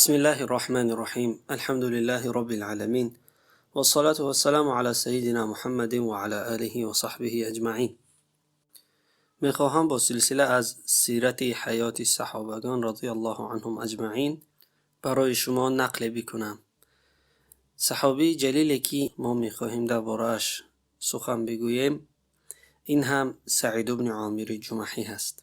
بسم الله الرحمن الرحيم الحمد لله رب العالمين والصلاة والسلام على سيدنا محمد وعلى آله وصحبه أجمعين. میخواهم با سلسله از سیرت حیات صحابگان رضی الله عنهم اجمعین برای شما نقل بکنم. صحابی جلیلی که ما میخواهیم درباره‌اش سخن بگوییم این هم سعید بن عامر جمحی هست.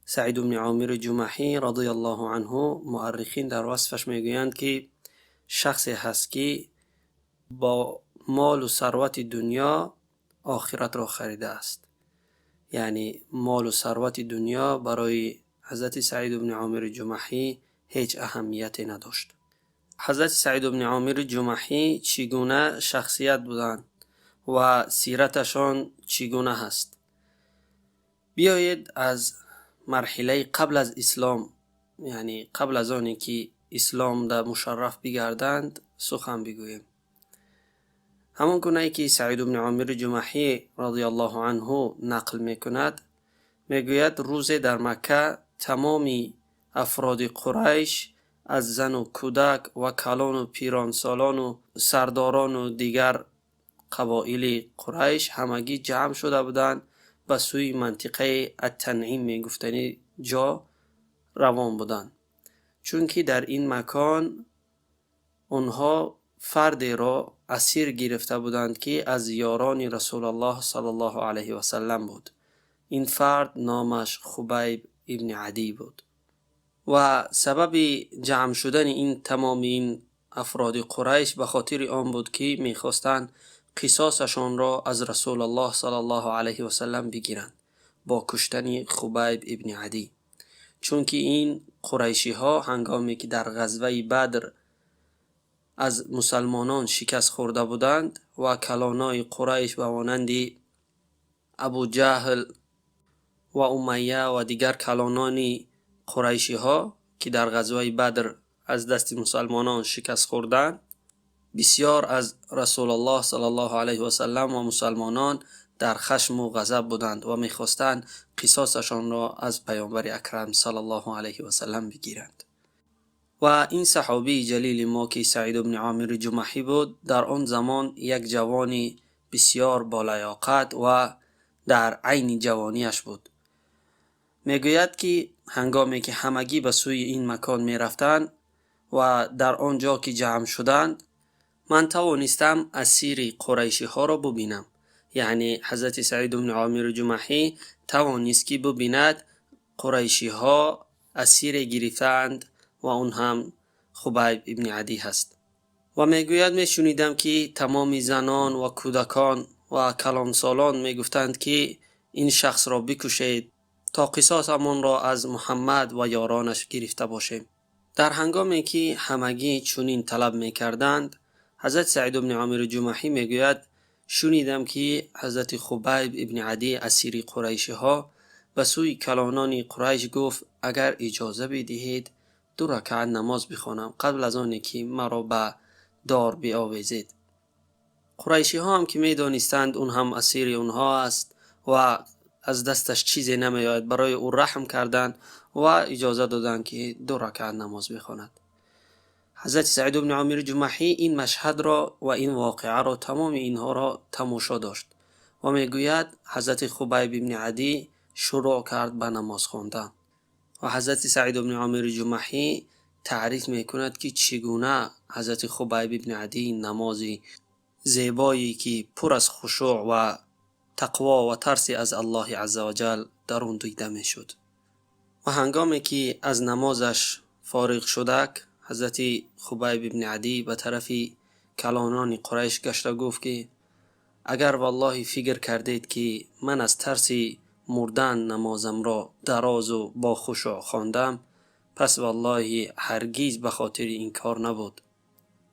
سعید بن عامر جمحی رضی الله عنه مورخین در وصفش میگویند که شخصی هست که با مال و ثروت دنیا آخرت را خریده است. یعنی مال و ثروت دنیا برای حضرت سعید بن عامر جمحی هیچ اهمیتی نداشت. حضرت سعید بن عامر جمحی چگونه شخصیت بودند و سیرتشان چگونه هست؟ بیایید از مرحله قبل از اسلام، یعنی قبل از آنی که اسلام در مشرف بگردند سخن بگوییم. همون گونه که سعید بن عامر جمحی رضی الله عنه نقل میکند، میگوید روز در مکه تمامی افراد قریش از زن و کودک و کلان و پیران سالان و سرداران و دیگر قبایل قریش همگی جمع شده بودند به سوی منطقه التنعیم میگفتنی جا روان بودند، چون که در این مکان اونها فردی را اسیر گرفته بودند که از یاران رسول الله صلی الله علیه و سلم بود. این فرد نامش خبیب ابن عدی بود و سبب جمع شدن این تمام این افراد قریش به خاطر آن بود که میخواستند قصاصشان را از رسول الله صلی الله علیه و سلم بگیرند با کشتن خبیب ابن عدی، چون که این قریشی ها هنگامی که در غزوه بدر از مسلمانان شکست خورده بودند و کلانای قریش و مانند ابو جهل و امیه و دیگر کلانان قریشی ها که در غزوه بدر از دست مسلمانان شکست خوردند، بسیار از رسول الله صلی الله علیه و سلم و مسلمانان در خشم و غضب بودند و میخواستند قصاصشان را از پیامبر اکرم صلی الله علیه و سلم بگیرند. و این صحابی جلیل ما که سعید بن عامر جمحی بود، در آن زمان یک جوانی بسیار بالیاقت و در عین جوانیش بود. میگوید که هنگامی که همگی به سوی این مکان میرفتند و در آنجا که جمع شدند، من توانستم اسیر قریشی ها را ببینم. یعنی حضرت سعید بن عامر جمحی توانست که ببیند قریشی ها اسیر گرفتند و اون هم خبیب ابن عدی هست. و میگوید میشنیدم که تمام زنان و کودکان و کلانسالان میگفتند که این شخص را بکشید تا قصاصمان را از محمد و یارانش گرفته باشیم. در هنگامی که همگی چنین طلب میکردند، حضرت سعید بن عامر جمحی میگوید شنیدم که حضرت خبیب ابن عدی اسیر قریشی ها به سوی کلانان قریش گفت اگر اجازه بدهید 2 رکعت نماز بخوانم قبل از آن که مرا به دار بیاویزید. قریشی ها هم که میدانستند اون هم اسیر اونها است و از دستش چیزی نمیآید، برای او رحم کردند و اجازه دادند که 2 رکعت نماز بخواند. حضرت سعید بن عامر جمحی این مشهد را و این واقعه را تمام اینها را تماشا داشت و میگوید حضرت خبیب ابن عدی شروع کرد به نماز خواندن و حضرت سعید بن عامر جمحی تعریف میکند که چگونه حضرت خبیب ابن عدی نمازی زیبایی که پر از خشوع و تقوا و ترس از الله عزوجل در اون دیده میشد. و هنگامی که از نمازش فارغ شدک، حضرت خبیب ابن عدی به طرف کلانان قریش گشت و گفت که اگر والله فکر کردید که من از ترس مردن نمازم را دراز و با خشوع خواندم، پس والله هرگز به خاطر این کار نبود.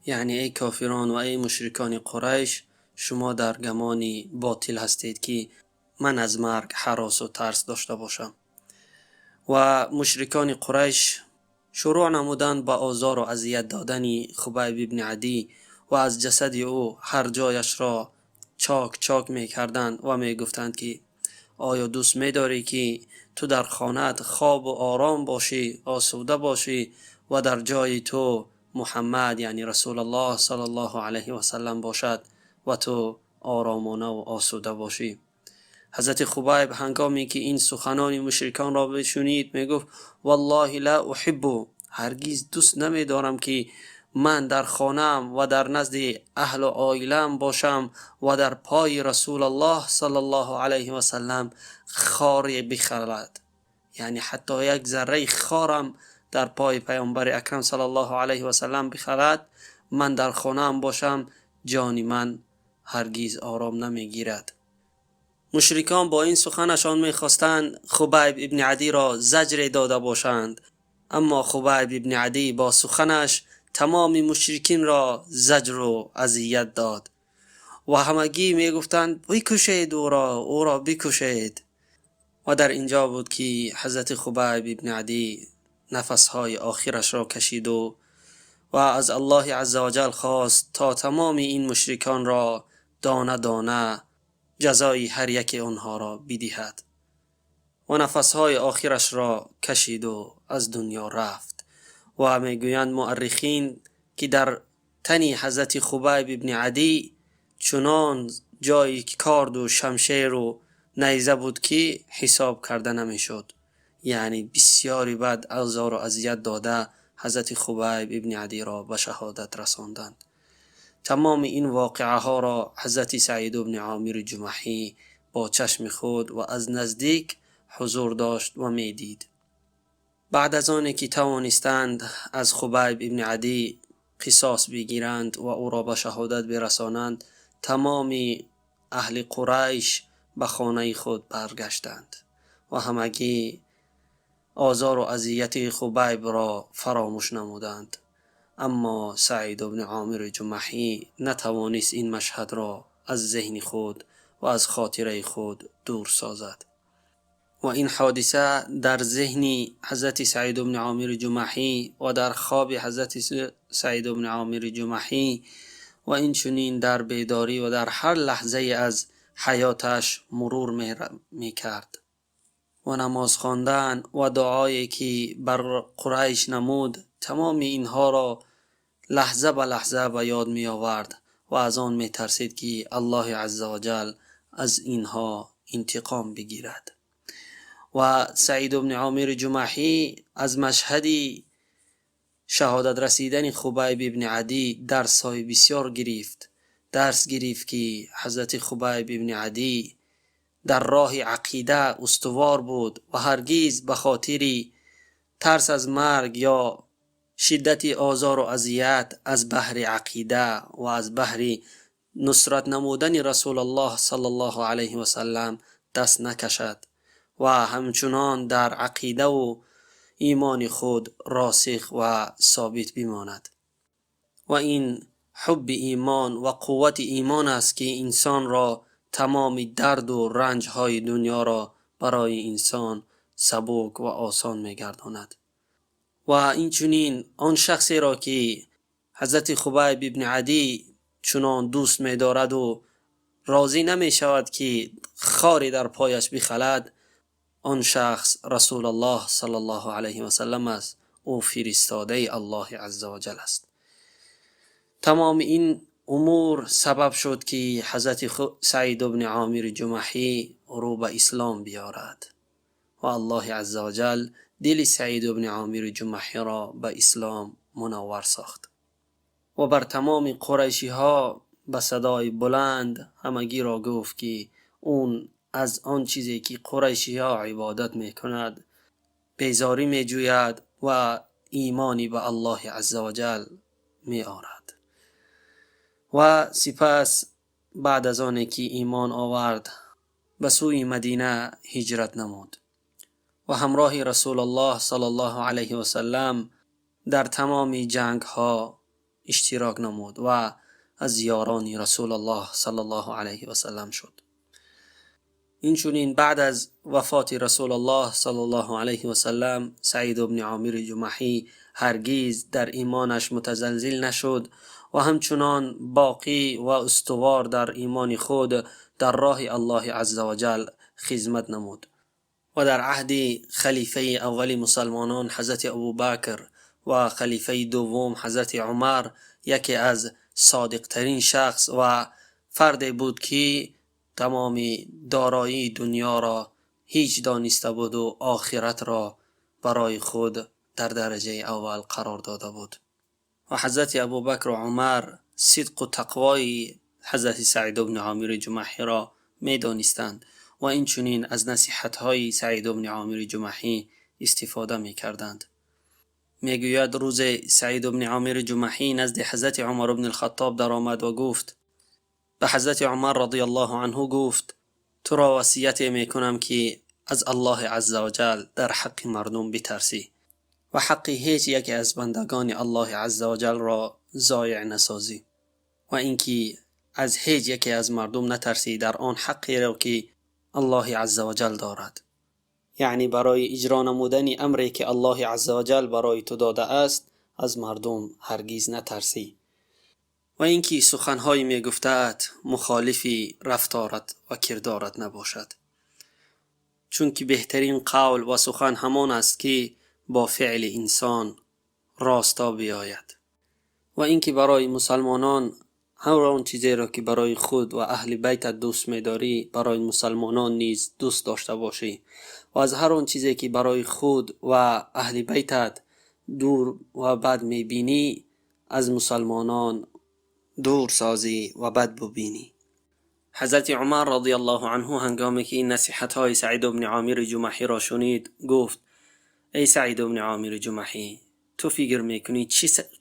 یعنی ای کافران و ای مشرکان قریش، شما در گمان باطل هستید که من از مرگ هراس و ترس داشته باشم. و مشرکان قریش شروع نمودند با آزار و اذیت دادن خبیب ابن عدی و از جسد او هر جایش را چاک چاک میکردند و میگفتند که آیا دوست می‌داری که تو در خانه‌ات خواب و آرام باشی، آسوده باشی و در جای تو محمد یعنی رسول الله صلی الله علیه و سلم باشد و تو آرامانه و آسوده باشی. حضرت خبیب هنگامی که این سخنان مشرکان را بشنید میگفت والله لا احب، هرگز دوست نمیدارم که من در خانم و در نزد اهل و عائله‌ام باشم و در پای رسول الله صلی الله علیه و سلم خاری بخلد، یعنی حتی یک ذره خارم در پای پیامبر اکرم صلی الله علیه و سلم بخلد، من در خانه‌ام باشم، جان من هرگز آرام نمیگیرد. مشرکان با این سخنشان میخواستند خبیب ابن عدی را زجر داده باشند، اما خبیب ابن عدی با سخنش تمام مشرکین را زجر و اذیت داد و همگی میگفتند بکشید او را بکشید. و در اینجا بود که حضرت خبیب ابن عدی نفسهای آخرش را کشید و از الله عزوجل خواست تا تمام این مشرکان را دانه دانه جزای هر یک آنها را بدهد و نفسهای آخرش را کشید و از دنیا رفت. و میگویند مؤرخین که در تنی حضرت خبیب ابن عدی چنان جای کارد و شمشیر و نیزه بود که حساب کرده نمیشد، یعنی بسیاری بعد آزار و اذیت داده حضرت خبیب ابن عدی را به شهادت رساندند. تمام این واقعه ها را حضرت سعید بن عامر جمحی با چشم خود و از نزدیک حضور داشت و میدید. بعد از آنی که توانستند از خبیب ابن عدی قصاص بگیرند و او را به شهادت برسانند، تمام اهل قریش به خانه خود برگشتند و همگی آزار و اذیت خبیب را فراموش نمودند. اما سعید بن عامر جمحی نتوانست این مشهد را از ذهن خود و از خاطره خود دور سازد و این حادثه در ذهن حضرت سعید بن عامر جمحی و در خواب حضرت سعید بن عامر جمحی و این چنین در بیداری و در هر لحظه از حیاتش مرور می کرد و نماز خواندن و دعایی که بر قریش نمود، تمام اینها را لحظه به لحظه به یاد می آورد و از آن می ترسید که الله عزوجل از اینها انتقام بگیرد. و سعید بن عامر جمحی از مشهدی شهادت رسیدن خبیب ابن عدی درس‌های بسیار گرفت. درس گرفت که حضرت خبیب ابن عدی در راه عقیده استوار بود و هرگز به خاطر ترس از مرگ یا شدت آزار و اذیت از بحر عقیده و از بحر نصرت نمودن رسول الله صلی الله علیه و سلم دست نکشد و همچنان در عقیده و ایمان خود راسخ و ثابت بماند. و این حب ایمان و قوت ایمان است که انسان را تمام درد و رنج های دنیا را برای انسان سبک و آسان می‌گرداند. و این چنین آن شخصی را که حضرت خبیب ابن عدی چنان دوست می‌دارد و راضی نمی‌شود که خاری در پایش بخلد، آن شخص رسول الله صلی الله علیه و سلم است. او فرستاده الله عزوجل است. تمام این امور سبب شد که حضرت سعید بن عامر جمحی رو به اسلام بیارد و الله عزوجل دل سعید بن عامر جمحی را به اسلام منور ساخت و بر تمام قریشی ها به صدای بلند همگی را گفت که اون از آن چیزی که قریشی ها عبادت میکند بیزاری میجوید و ایمانی به الله عزوجل می آورد. و سپس بعد از آنی که ایمان آورد به سوی مدینه هجرت نمود و همراه رسول الله صلی الله علیه و سلم در تمام جنگ ها اشتراک نمود و از یاران رسول الله صلی الله علیه و سلم شد. اینچنین بعد از وفات رسول الله صلی الله علیه و سلم سعید بن عامر جمحی هرگز در ایمانش متزلزل نشد و همچنان باقی و استوار در ایمان خود در راه الله عزوجل خدمت نمود و در عهد خلیفه اول مسلمانان حضرت ابوبکر و خلیفه دوم حضرت عمر یکی از صادق ترین شخص و فردی بود که تمام دارایی دنیا را هیچ دانسته بود و آخرت را برای خود در درجه اول قرار داده بود. و حضرت ابوبکر و عمر صدق و تقوای حضرت سعید بن عامر جمحی را می دانستند و این چنین از نصیحت های سعید بن عامر جمحی استفاده می کردند. می گوید روز سعید بن عامر جمحی نزد حضرت عمر بن الخطاب در آمد و گفت، به حضرت عمر رضی الله عنه گفت تو را وصیت می کنم که از الله عزوجل در حق مردم بترسی و حق هیچ یک از بندگان الله عزوجل را ضایع نسازی و اینکه از هیچ یک از مردم نترسی در آن حقی را که الله عزوجل دارد. یعنی برای اجرا نمودن امری که الله عزوجل برای تو داده است از مردم هرگز نترسی و اینکه سخنهای می گفته‌ات مخالفی رفتارت و کردارت نباشد، چون که بهترین قول و سخن همان است که با فعل انسان راستا بیاید و اینکه برای مسلمانان هر آن چیزی را که برای خود و اهل بیتت دوست می‌داری برای مسلمانان نیز دوست داشته باشی و از هر آن چیزی که برای خود و اهل بیتت دور و بد می‌بینی از مسلمانان دور سازی و بد ببینی. حضرت عمر رضی الله عنه هنگامی که این نصیحت‌های سعید بن عامر جمحی را شنید گفت ای سعید بن عامر جمحی، تو فکر میکنی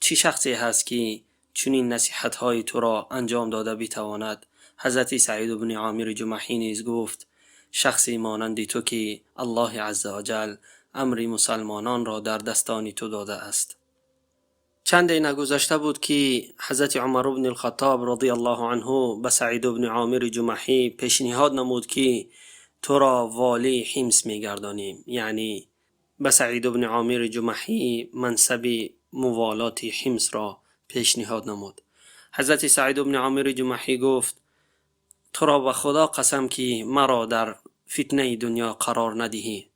چی شخصی هست که چنین نصیحت‌های تو را انجام داده بتواند؟ حضرت سعید بن عامر جمحی نیز گفت شخصی مانند تو که الله عزوجل امر مسلمانان را در دستان تو داده است. چند نگذشته بود که حضرت عمر بن الخطاب رضی الله عنه به سعید بن عامر جمحی پیشنهاد نمود که تو را والی حمص میگردانیم، یعنی به سعید بن عامر جمحی منصب موالات حمص را پیشنهاد نمود. حضرت سعید بن عامر جمحی گفت تو را به خدا قسم که مرا در فتنه دنیا قرار ندهی.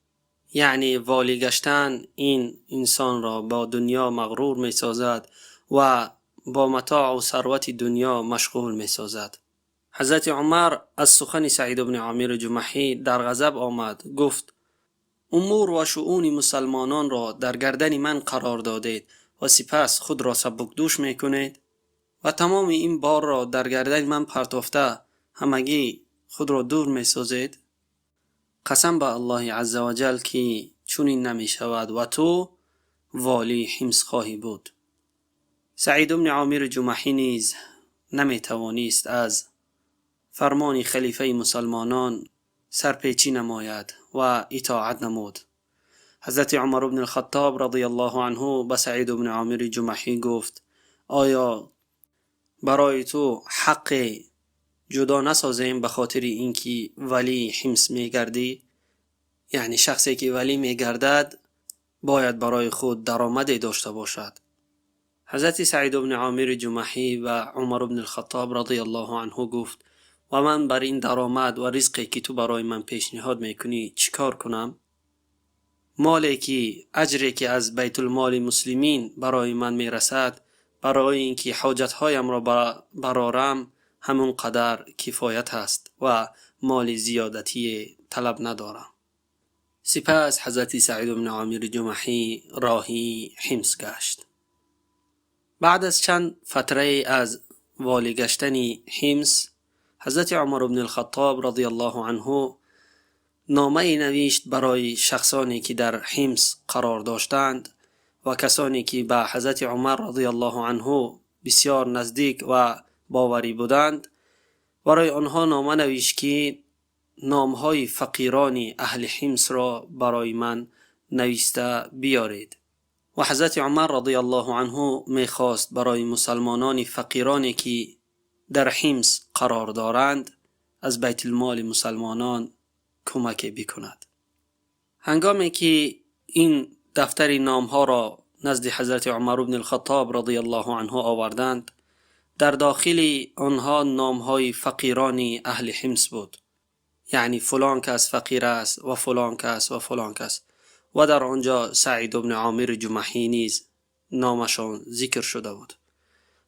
یعنی والی گشتن این انسان را با دنیا مغرور می سازد و با متاع و ثروت دنیا مشغول می سازد. حضرت عمر از سخن سعید بن عامر جمحی در غضب آمد، گفت امور و شؤون مسلمانان را در گردن من قرار دادید و سپس خود را سبکدوش می کنید و تمام این بار را در گردن من پرتافته همگی خود را دور می سازید. قسم به الله عزوجل که چنین نمی شود و تو والی حمص خواهی بود. سعید بن عامر جمحی نیز نمی توانست از فرمان خلیفه مسلمانان سرپیچی نماید و اطاعت نمود. حضرت عمر بن الخطاب رضی الله عنه به سعید بن عامر جمحی گفت آیا برای تو حق جدا نسازیم به خاطر اینکه ولی حمص میگردی؟ یعنی شخصی که ولی میگردد باید برای خود درآمدی داشته باشد. حضرت سعید بن عامر جمحی و عمر بن الخطاب رضی الله عنه گفت و من بر این درآمد و رزقی که تو برای من پیشنهاد میکنی چیکار کنم؟ مالی که اجری که از بیت المال مسلمین برای من میرسد برای اینکه حاجتهایم را برارم همون قدر کفایت است و مال زیادتی طلب ندارم. سپس حضرت سعید بن عامر جمحی راهی حمص گشت. بعد از چند فتره از والی گشتن حمص حضرت عمر بن الخطاب رضی الله عنه نامه نوشت برای شخصانی که در حمص قرار داشتند و کسانی که به حضرت عمر رضی الله عنه بسیار نزدیک و باوری بودند. برای آنها نامه نوشت که نامهای فقیران اهل حمص را برای من نوشته بیارید و حضرت عمر رضی الله عنه میخواست برای مسلمانان فقیرانی که در حمص قرار دارند از بیت المال مسلمانان کمک بکند. هنگامی که این دفتر نامها را نزد حضرت عمر بن الخطاب رضی الله عنه آوردند در داخل آنها نامهای فقیران اهل حمص بود، یعنی فلان کس فقیر است و فلان کس و فلان کس و در آنجا سعید بن عامر جمحی نیز نامشان ذکر شده بود.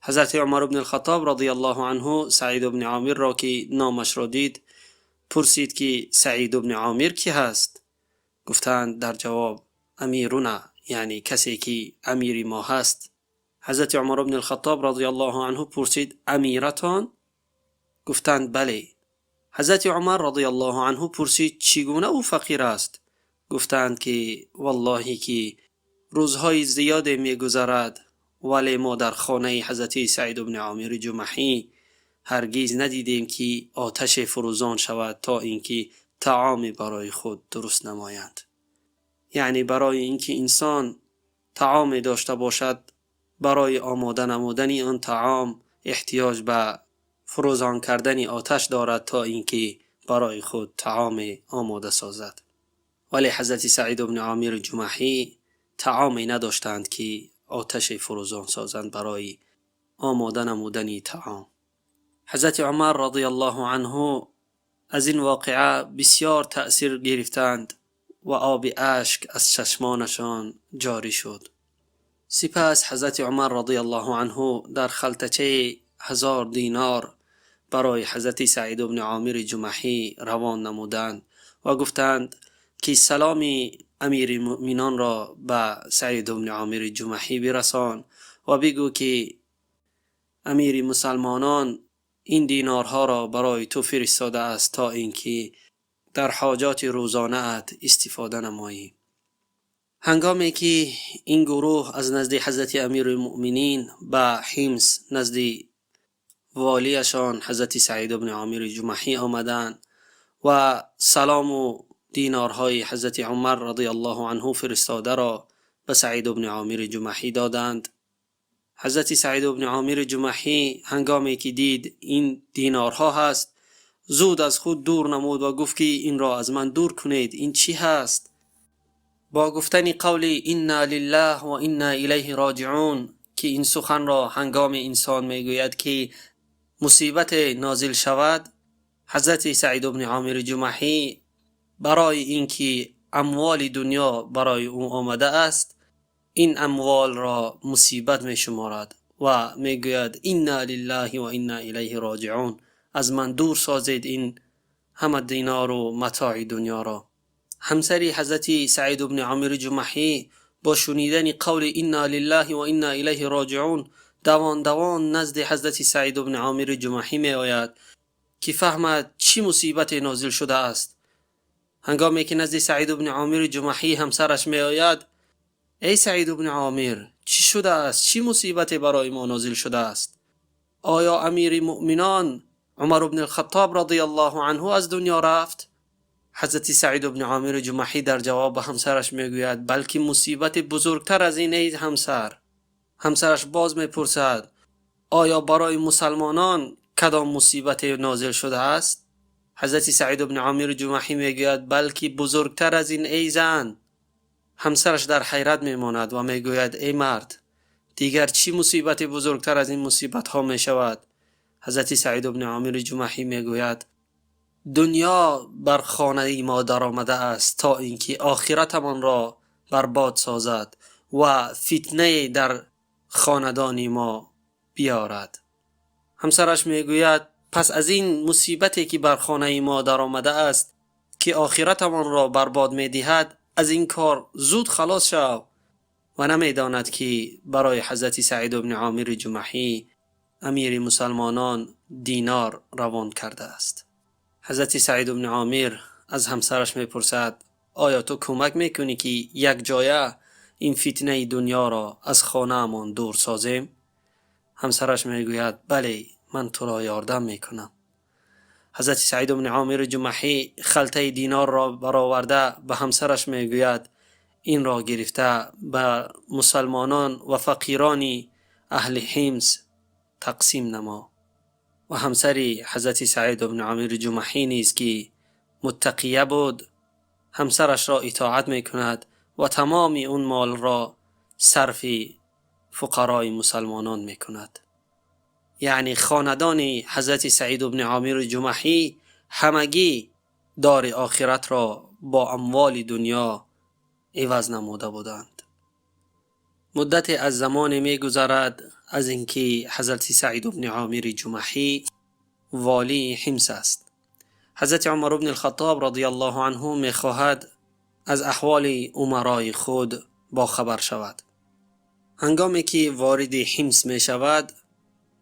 حضرت عمر بن الخطاب رضی الله عنه سعید بن عامر را که نامش را دید پرسید که سعید بن عامر کی هست؟ گفتند در جواب امیرنا، یعنی کسی که امیر ما هست. حضرت عمر بن الخطاب رضی الله عنه پرسید امیرتان؟ گفتند بله. حضرت عمر رضی الله عنه پرسید چگونه او فقیر است؟ گفتند که والله که روزهای زیاد میگذرد ولی ما در خانه حضرت سعید بن عامر جمحی هرگز ندیدیم که آتش فروزان شود تا اینکه طعام برای خود درست نمایند. یعنی برای اینکه انسان طعام داشته باشد، برای آماده نمودن آن طعام احتیاج به فروزان کردن آتش دارد تا اینکه برای خود طعام آماده سازد. ولی حضرت سعید بن عامر جمحی طعامی نداشتند که آتش فروزان سازند برای آماده نمودن طعام. حضرت عمر رضی الله عنه از این واقعه بسیار تأثیر گرفتند و آب اشک از چشمانشان جاری شد. سپس حضرت عمر رضی الله عنه در خلطچه 1000 دینار برای حضرت سعید بن عامر جمحی روان نمودند و گفتند که سلام امیر مؤمنان را به سعید بن عامر جمحی برسان و بگو که امیر مسلمانان این دینارها را برای تو فرستاده است تا اینکه در حاجات روزانه ات استفاده نمایی. هنگامی که این گروه از نزد حضرت امیر المؤمنین به حمص نزد والیشان حضرت سعید بن عامر جمحی آمدند و سلام و دینارهای حضرت عمر رضی الله عنه فرستاده را به سعید بن عامر جمحی دادند، حضرت سعید بن عامر جمحی هنگامی که دید این دینارها هست زود از خود دور نمود و گفت که این را از من دور کنید، این چی هست؟ با گفتن قول انا لله و انا الیه راجعون که این سخن را هنگام انسان میگوید که مصیبت نازل شود، حضرت سعید بن عامر جمحی برای اینکه اموال دنیا برای او آمده است این اموال را مصیبت می شمارد و می گوید انا لله و انا الیه راجعون، از من دور سازید این همه دینار و متاع دنیا را. همسری حضرت سعید بن عامر جمحی با شنیدن قول انا لله و انا الیه راجعون دوان نزد حضرت سعید بن عامر جمحی می آید که فهمد چی مصیبت نازل شده است. هنگامی که نزد سعید بن عامر جمحی همسرش می آید ای سعید بن عامر چی شده است؟ چی مصیبت برای ما نازل شده است؟ آیا امیر مؤمنان عمر بن الخطاب رضی الله عنه از دنیا رفت؟ حضرت سعید بن عامر جمحی در جواب به همسرش میگوید بلکه مصیبت بزرگتر از این ای همسر. همسرش باز میپرسد آیا برای مسلمانان کدام مصیبت نازل شده است؟ حضرت سعید بن عامر جمحی میگوید بلکه بزرگتر از این ای زن. همسرش در حیرت میماند و میگوید ای مرد دیگر چی مصیبت بزرگتر از این مصیبت ها می شود؟ حضرت سعید بن عامر جمحی میگوید دنیا بر خانه ما در آمده است تا اینکه آخرتمان را برباد سازد و فتنه در خاندان ما بیارد. همسرش میگوید پس از این مصیبتی که بر خانه ما در آمده است که آخرتمان را برباد میدهد از این کار زود خلاص شو. و نمیداند که برای حضرت سعید بن عامر جمحی امیر مسلمانان دینار روان کرده است. حضرت سعید بن عامر از همسرش میپرسد آیا تو کمک میکنی که یک جایه این فتنه دنیا را از خانه امان دور سازیم؟ همسرش میگوید بله من تو را یاردم میکنم. حضرت سعید بن عامر جمحی خلطه دینار را برآورده به همسرش میگوید این را گرفته به مسلمانان و فقیران اهل حمص تقسیم نما. و همسری حضرت سعید بن عامر جمحی نیز که متقیه بود همسرش را اطاعت میکند و تمام اون مال را صرف فقرای مسلمانان میکند. یعنی خاندان حضرت سعید بن عامر جمحی همگی دار آخرت را با اموال دنیا عوض نموده بودند. مدت از زمان می گذرد از اینکه حضرت سعید بن عامر جمحی والی حمص است. حضرت عمر بن الخطاب رضی الله عنه می خواهد از احوال امرای خود با خبر شود. هنگامی که وارد حمص می شود،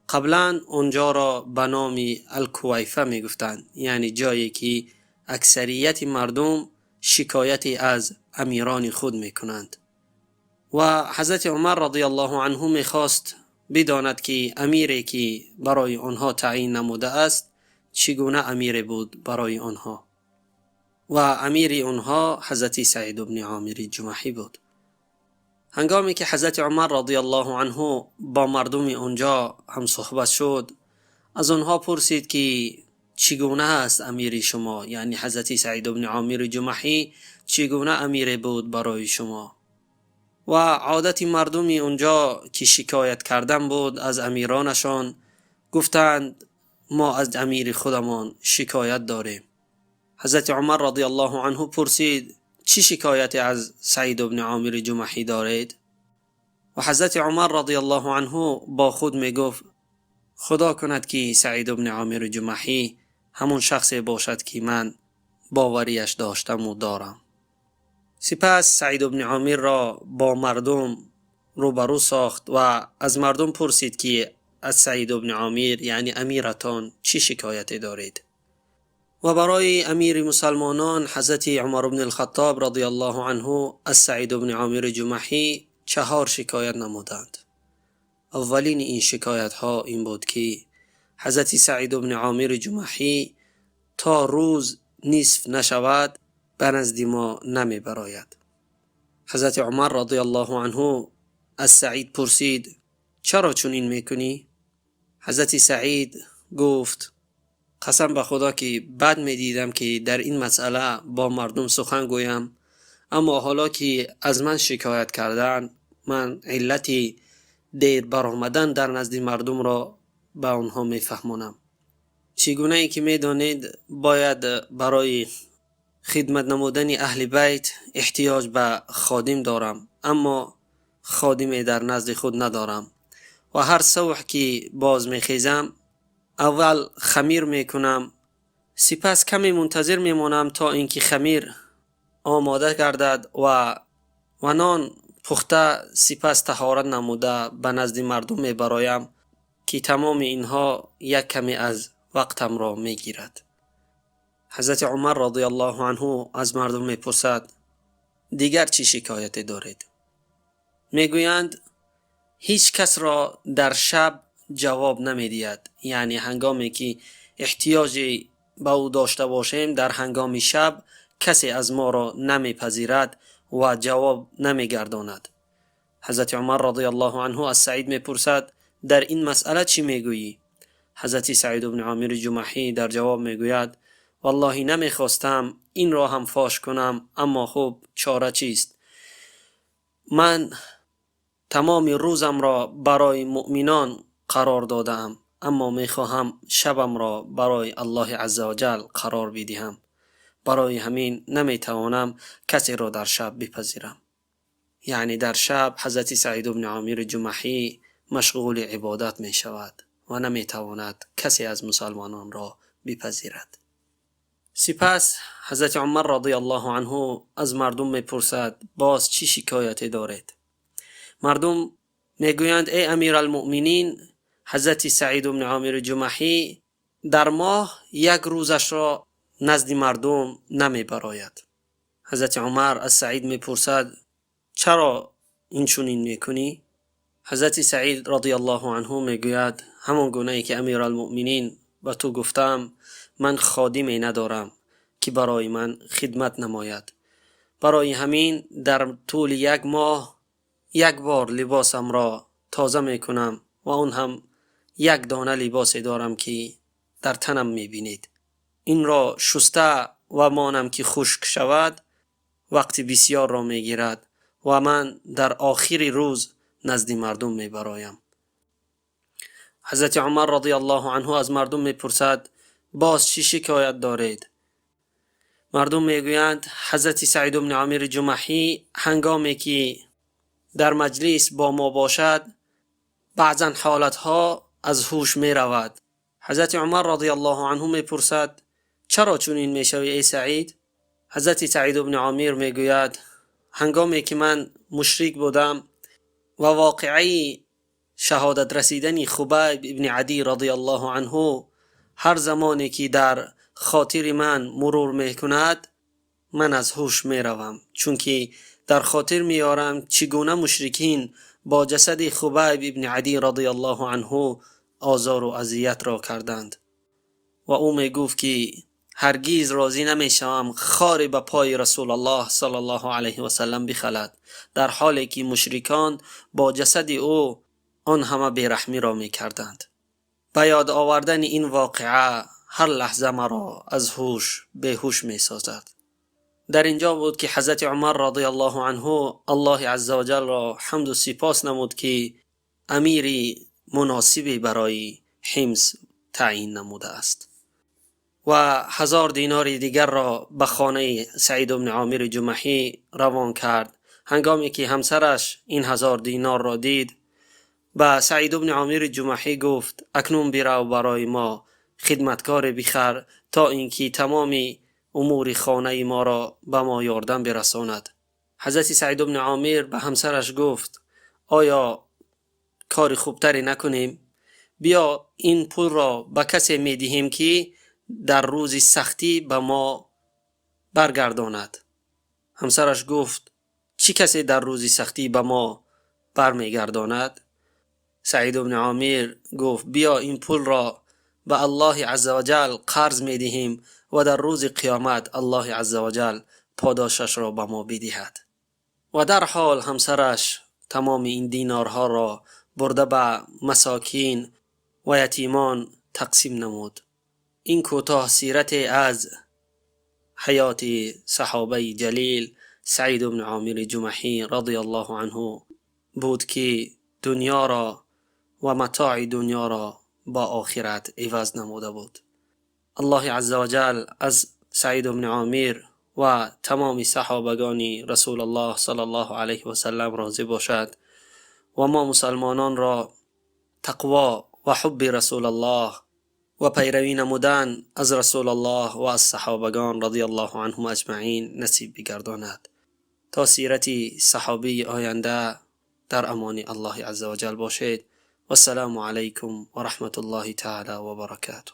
قبلا اونجا را به نام الکویفه می گفتند، یعنی جایی که اکثریت مردم شکایت از امیران خود می کنند. و حضرت عمر رضی الله عنه می خواست بداند که امیری که برای آنها تعیین نموده است چگونه امیر بود برای آنها. و امیر آنها حضرت سعید بن عامر جمحی بود. هنگامی که حضرت عمر رضی الله عنه با مردم آنجا هم صحبت شد، از آنها پرسید که چگونه است امیر شما، یعنی حضرت سعید بن عامر جمحی چگونه امیر بود برای شما. و عادت مردم اونجا که شکایت کردن بود از امیرانشان، گفتند ما از امیر خودمان شکایت داریم. حضرت عمر رضی الله عنه پرسید چی شکایت از سعید بن عامر جمحی دارید؟ و حضرت عمر رضی الله عنه با خود می گفت خدا کند که سعید بن عامر جمحی همون شخصی باشد که من باوریش داشتم و دارم. سپس سعید بن عامر را با مردم روبرو ساخت و از مردم پرسید که از سعید بن عامر یعنی امیرتان چی شکایتی دارید؟ و برای امیر مسلمانان حضرت عمر بن الخطاب رضی الله عنه از سعید بن عامر جمحی 4 شکایت نمودند. اولین این شکایت ها این بود که حضرت سعید بن عامر جمحی تا روز نصف نشود به نزد ما نمی براید. حضرت عمر رضی الله عنه از سعید پرسید چرا چنین میکنی؟ حضرت سعید گفت قسم به خدا که بد می دیدم که در این مسئله با مردم سخن گویم، اما حالا که از من شکایت کردن، من علتی دیر برآمدن در نزد مردم را به آنها می فهمانم. چگونه ای که می دانید باید برای خدمت نمودن اهل بیت احتیاج به خادم دارم، اما خادمی در نزد خود ندارم و هر صبح که باز می خیزم اول خمیر می کنم، سپس کمی منتظر می مانم تا اینکه خمیر آماده گردد و نان پخته، سپس طهارت نموده به نزد مردم می برایم که تمام اینها یک کمی از وقتم را می گیرد. حضرت عمر رضی الله عنه از مردم می پرسد دیگر چی شکایت دارید؟ می گویند هیچ کس را در شب جواب نمی دهد، یعنی هنگامی که احتیاجی به او داشته باشیم در هنگام شب کسی از ما را نمی پذیرد و جواب نمی گرداند. حضرت عمر رضی الله عنه از سعید می پرسد در این مسئله چی می گویی؟ حضرت سعید بن عامر جمحی در جواب می گوید والله نمی خواستم این را هم فاش کنم، اما خب چاره چیست؟ من تمام روزم را برای مؤمنان قرار دادم، اما می خواهم شبم را برای الله عزوجل قرار بدهم. برای همین نمی توانم کسی را در شب بپذیرم. یعنی در شب حضرت سعید بن عامر جمحی مشغول عبادت می شود و نمی تواند کسی از مسلمانان را بپذیرد. سپس حضرت عمر رضی الله عنه از مردم می پرسد باز چی شکایتی دارید؟ مردم می گویند ای امیر المؤمنین، حضرت سعید بن عامر جمحی در ماه یک روزش را نزد مردم نمی براید. حضرت عمر از سعید می پرسد چرا این چنین می کنی؟ حضرت سعید رضی الله عنه می گوید همان گونه ای که امیر المؤمنین به تو گفتم، من خادمی ندارم که برای من خدمت نماید. برای همین در طول یک ماه یک بار لباسم را تازه می کنم و اون هم یک دانه لباسی دارم که در تنم می بینید. این را شسته و مانم که خشک شود وقتی بسیار را می گیرد و من در آخر روز نزد مردم می برایم. حضرت عمر رضی الله عنه از مردم می پرسد باز چی شکایت دارید؟ مردم می گویند حضرت سعید بن عامر جمحی هنگامی که در مجلس با ما باشد بعضا حالتها از هوش می رود. حضرت عمر رضی الله عنه می پرسد چرا چنین می شوی ای سعید؟ حضرت سعید بن عامر می گوید هنگامی که من مشرک بودم و واقعی شهادت رسیدن خبیب ابن عدی رضی الله عنه هر زمانی که در خاطر من مرور می کند من از هوش می روم، چون که در خاطر می آرم چگونه مشرکین با جسد خبیب ابن عدی رضی الله عنه آزار و اذیت را کردند و او می گفت که هرگیز راضی نمی شوم خاری به پای رسول الله صلی الله علیه و سلم بخلد، در حالی که مشرکان با جسد او آن همه بیرحمی را می کردند. به یاد آوردن این واقعه هر لحظه مرا از هوش بیهوش می سازد. در اینجا بود که حضرت عمر رضی الله عنه الله عزوجل را حمد و سپاس نمود که امیری مناسبی برای حمص تعیین نموده است و 1000 دینار دیگر را به خانه سعید بن عامر جمحی روان کرد. هنگامی که همسرش این 1000 دینار را دید به سعید بن عامر جمحی گفت اکنون برو برای ما خدمتکار بخر تا اینکه تمام امور خانه ما را به ما یاردن برساند. حضرت سعید بن عامر به همسرش گفت آیا کار خوبتری نکنیم؟ بیا این پول را به کسی می دهیم که در روز سختی به ما برگرداند. همسرش گفت چی کسی در روز سختی به ما برمیگرداند؟ سعید بن عامر گفت بیا این پول را به الله عزوجل قرض می دهیم و در روز قیامت الله عزوجل پاداشش را به ما بدهد. و در حال همسرش تمام این دینارها را برده به مساکین و یتیمان تقسیم نمود. این کوتاه سیرت از حیات صحابه جلیل سعید بن عامر جمحی رضی الله عنه بود که دنیا را و متاع دنیا را با آخرت عوض نموده بود. الله عزوجل از سعید بن عامر و تمام صحابگان رسول الله صلی الله علیه و سلم راضی باشد و ما مسلمانان را تقوا و حب رسول الله و پیروی نمودن از رسول الله و از صحابگان رضی الله عنهم اجمعین نصیب بگرداند. تا سیرتی صحابی آینده در امان الله عزوجل باشید. والسلام علیکم و رحمت الله تعالی و برکاته.